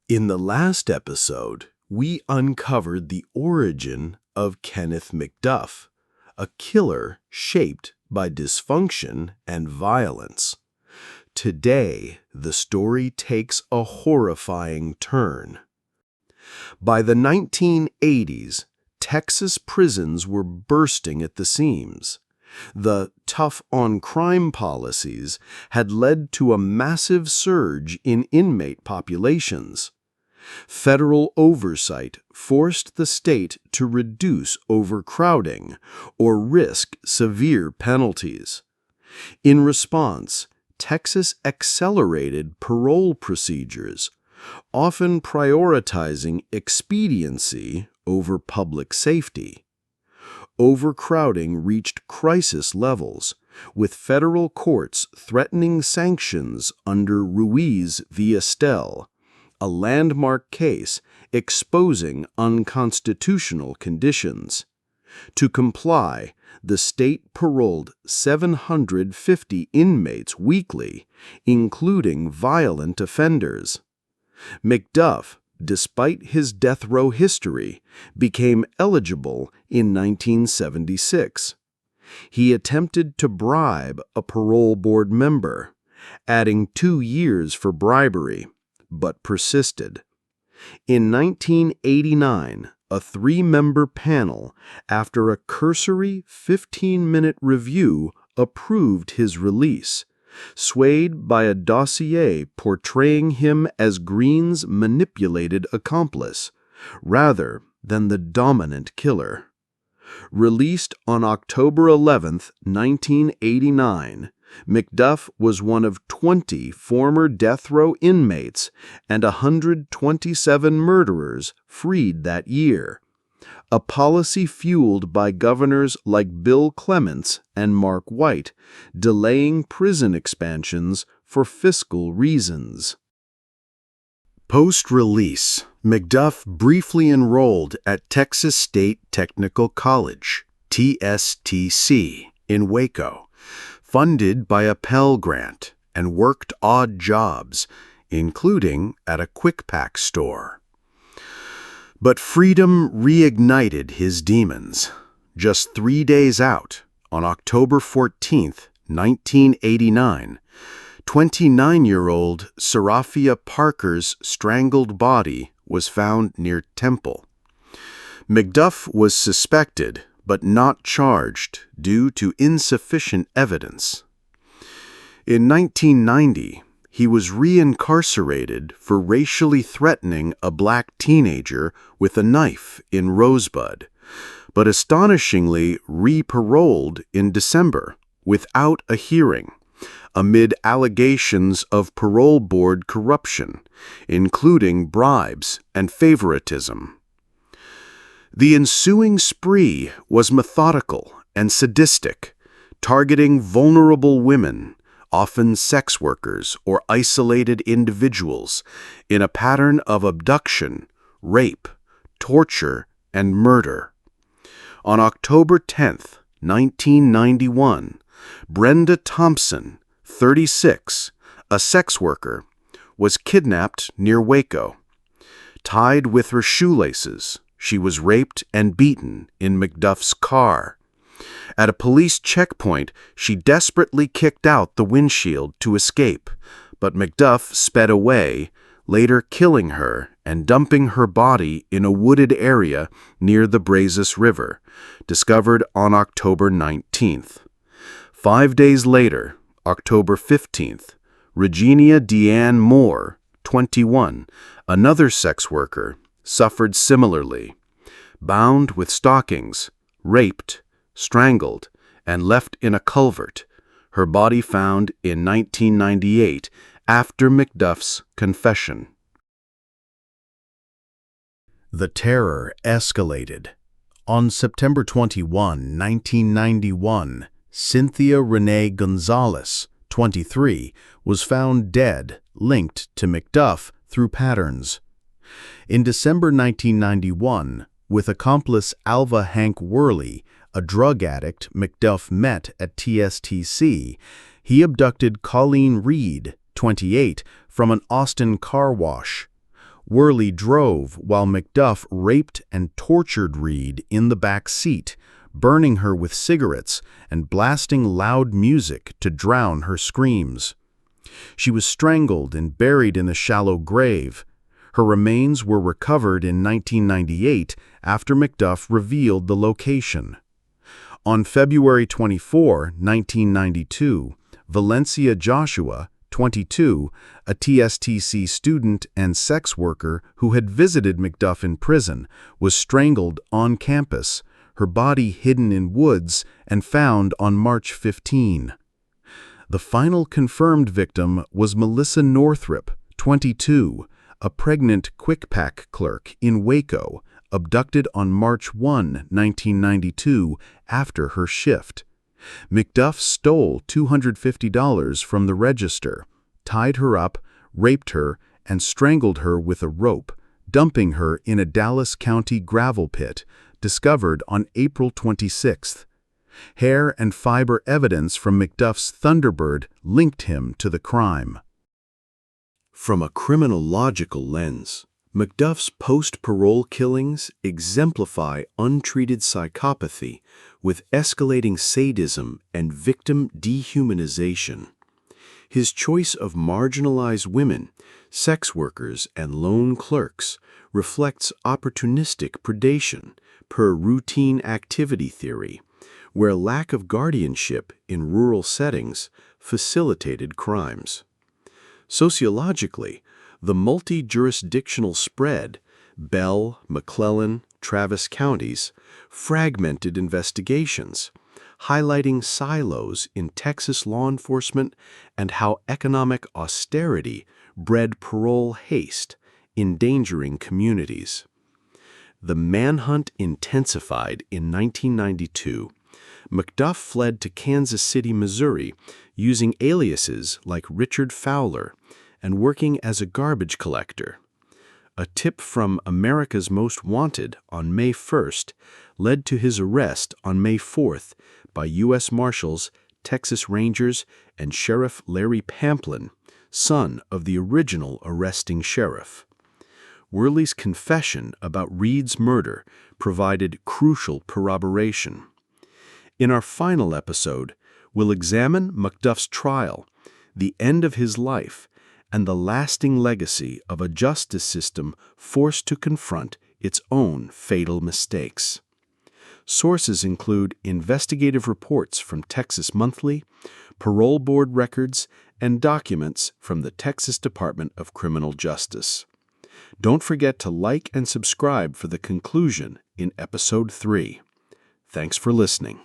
In the last episode, we uncovered the origin of Kenneth McDuff, a killer shaped by dysfunction and violence. Today, the story takes a horrifying turn. By the 1980s, Texas prisons were bursting at the seams. The tough-on-crime policies had led to a massive surge in inmate populations. Federal oversight forced the state to reduce overcrowding or risk severe penalties. In response, Texas accelerated parole procedures, often prioritizing expediency over public safety. Overcrowding reached crisis levels, with federal courts threatening sanctions under Ruiz v. Estelle, a landmark case exposing unconstitutional conditions. To comply, the state paroled 750 inmates weekly, including violent offenders. McDuff, despite his death row history, became eligible in 1976. He attempted to bribe a parole board member, adding 2 years for bribery, but persisted. In 1989, a 3-member panel, after a cursory 15-minute review, approved his release, swayed by a dossier portraying him as Green's manipulated accomplice, rather than the dominant killer. Released on October 11, 1989, McDuff was one of 20 former death row inmates and 127 murderers freed that year, a policy fueled by governors like Bill Clements and Mark White, delaying prison expansions for fiscal reasons. Post-release, McDuff briefly enrolled at Texas State Technical College, TSTC, in Waco, funded by a Pell Grant, and worked odd jobs, including at a Quick Pack store. But freedom reignited his demons. Just 3 days out, on October 14, 1989, 29-year-old Seraphia Parker's strangled body was found near Temple. McDuff was suspected, but not charged due to insufficient evidence. In 1990, he was reincarcerated for racially threatening a black teenager with a knife in Rosebud, but astonishingly re-paroled in December without a hearing, amid allegations of parole board corruption, including bribes and favoritism. The ensuing spree was methodical and sadistic, targeting vulnerable women, often sex workers or isolated individuals, in a pattern of abduction, rape, torture, and murder. On October 10, 1991, Brenda Thompson, 36, a sex worker, was kidnapped near Waco. Tied with her shoelaces, she was raped and beaten in McDuff's car. At a police checkpoint, she desperately kicked out the windshield to escape, but McDuff sped away, later killing her and dumping her body in a wooded area near the Brazos River, discovered on October 19th. 5 days later, October 15th, Regina Deanne Moore, 21, another sex worker, suffered similarly. Bound with stockings, raped, strangled, and left in a culvert, her body found in 1998 after McDuff's confession. The terror escalated. On September 21, 1991, Cynthia Renee Gonzalez, 23, was found dead, linked to McDuff through patterns. In December 1991, with accomplice Alva Hank Worley, a drug addict McDuff met at TSTC, he abducted Colleen Reed, 28, from an Austin car wash. Worley drove while McDuff raped and tortured Reed in the back seat, burning her with cigarettes and blasting loud music to drown her screams. She was strangled and buried in a shallow grave. Her remains were recovered in 1998 after McDuff revealed the location. On February 24, 1992, Valencia Joshua, 22, a TSTC student and sex worker who had visited McDuff in prison, was strangled on campus, her body hidden in woods and found on March 15. The final confirmed victim was Melissa Northrup, 22, a pregnant quick-pack clerk in Waco, abducted on March 1, 1992, after her shift. McDuff stole $250 from the register, tied her up, raped her, and strangled her with a rope, dumping her in a Dallas County gravel pit, discovered on April 26. Hair and fiber evidence from McDuff's Thunderbird linked him to the crime. From a criminological lens, McDuff's post-parole killings exemplify untreated psychopathy with escalating sadism and victim dehumanization. His choice of marginalized women, sex workers, and lone clerks reflects opportunistic predation per routine activity theory, where lack of guardianship in rural settings facilitated crimes. Sociologically, the multi-jurisdictional spread, Bell, McClellan, Travis counties, fragmented investigations, highlighting silos in Texas law enforcement and how economic austerity bred parole haste, endangering communities. The manhunt intensified in 1992. McDuff fled to Kansas City, Missouri, using aliases like Richard Fowler and working as a garbage collector. A tip from America's Most Wanted on May 1st led to his arrest on May 4th by U.S. Marshals, Texas Rangers, and Sheriff Larry Pamplin, son of the original arresting sheriff. Worley's confession about Reed's murder provided crucial corroboration. In our final episode, we'll examine McDuff's trial, the end of his life, and the lasting legacy of a justice system forced to confront its own fatal mistakes. Sources include investigative reports from Texas Monthly, parole board records, and documents from the Texas Department of Criminal Justice. Don't forget to like and subscribe for the conclusion in Episode 3. Thanks for listening.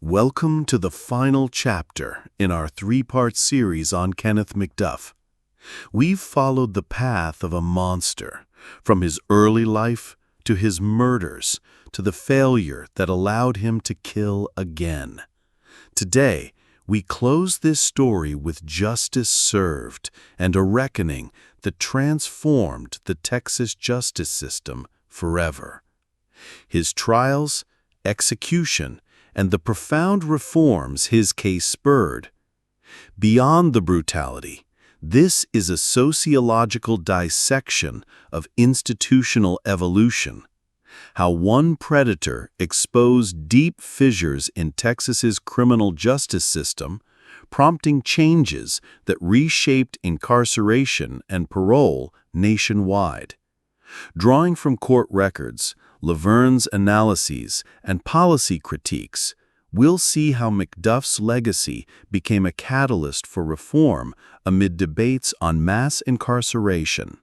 Welcome to the final chapter in our three-part series on Kenneth McDuff. We've followed the path of a monster, from his early life to his murders to the failure that allowed him to kill again. Today, we close this story with justice served and a reckoning that transformed the Texas justice system forever. His trials, execution, and the profound reforms his case spurred. Beyond the brutality, this is a sociological dissection of institutional evolution, how one predator exposed deep fissures in Texas's criminal justice system, prompting changes that reshaped incarceration and parole nationwide. Drawing from court records, Lavergne's analyses, and policy critiques, we'll see how McDuff's legacy became a catalyst for reform amid debates on mass incarceration.